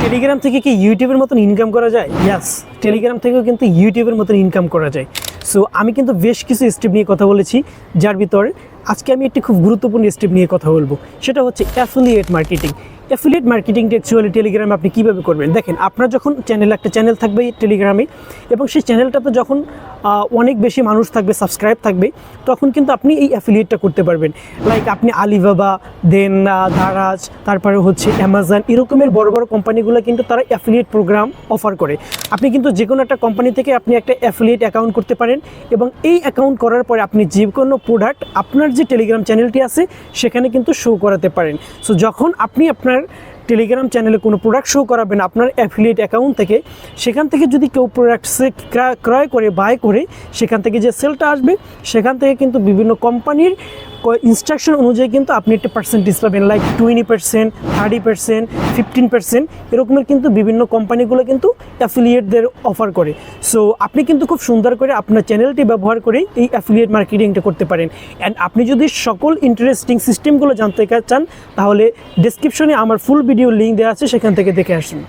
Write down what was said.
Telegram থেকে কি ইউটিউবের মতন ইনকাম করা যায়? ইয়াস, টেলিগ্রাম থেকেও কিন্তু ইউটিউবের মতন ইনকাম করা যায়। সো আমি কিন্তু বেশ কিছু স্টেপ নিয়ে কথা বলেছি, যার ভিতরে আজকে আমি একটি খুব গুরুত্বপূর্ণ স্টেপ নিয়ে কথা বলবো, সেটা হচ্ছে অ্যাফিলিয়েট মার্কেটিং। অ্যাফিলিয়েট মার্কেটিংটা অ্যাকচুয়ালি টেলিগ্রামে আপনি কীভাবে করবেন? দেখেন, আপনার যখন একটা চ্যানেল থাকবে টেলিগ্রামে, এবং সেই চ্যানেলটাতে যখন অনেক বেশি মানুষ থাকবে, সাবস্ক্রাইব থাকবে, তখন কিন্তু আপনি এই অ্যাফিলিয়েটটা করতে পারবেন। লাইক আপনি আলিবাবা, দেন দারাজ, তারপরে হচ্ছে অ্যামাজন, এরকমের বড় বড় কোম্পানিগুলো কিন্তু তারা অ্যাফিলিয়েট প্রোগ্রাম অফার করে। আপনি কিন্তু যে কোনো একটা কোম্পানি থেকে আপনি একটা অ্যাফিলিয়েট অ্যাকাউন্ট করতে পারেন, এবং এই অ্যাকাউন্ট করার পরে আপনি যে কোনো প্রোডাক্ট আপনার যে টেলিগ্রাম চ্যানেলটি আছে সেখানে কিন্তু শো করাতে পারেন। সো যখন আপনি আপনার টেলিগ্রাম চ্যানেলে কোনো প্রোডাক্ট শো করাবেন আপনার অ্যাফিলিয়েট অ্যাকাউন্ট থেকে, সেখান থেকে যদি কেউ প্রোডাক্ট ক্রয় করে, বাই করে, সেখান থেকে যে সেলটা আসবে সেখান থেকে কিন্তু বিভিন্ন কোম্পানির ইনস্ট্রাকশন অনুযায়ী কিন্তু আপনি একটা পার্সেন্টেজ পাবেন, লাইক 20%, 30%, 15%, এরকমের কিন্তু বিভিন্ন কোম্পানিগুলো কিন্তু অ্যাফিলিয়েটদের অফার করে। সো আপনি কিন্তু খুব সুন্দর করে আপনার চ্যানেলটি ব্যবহার করে এই অ্যাফিলিয়েট মার্কেটিংটা করতে পারেন। অ্যান্ড আপনি যদি সকল ইন্টারেস্টিং সিস্টেমগুলো জানতে চান, তাহলে ডেসক্রিপশনে আমার ফুল ভিডিও লিঙ্ক দেওয়া আছে, সেখান থেকে দেখে আসুন।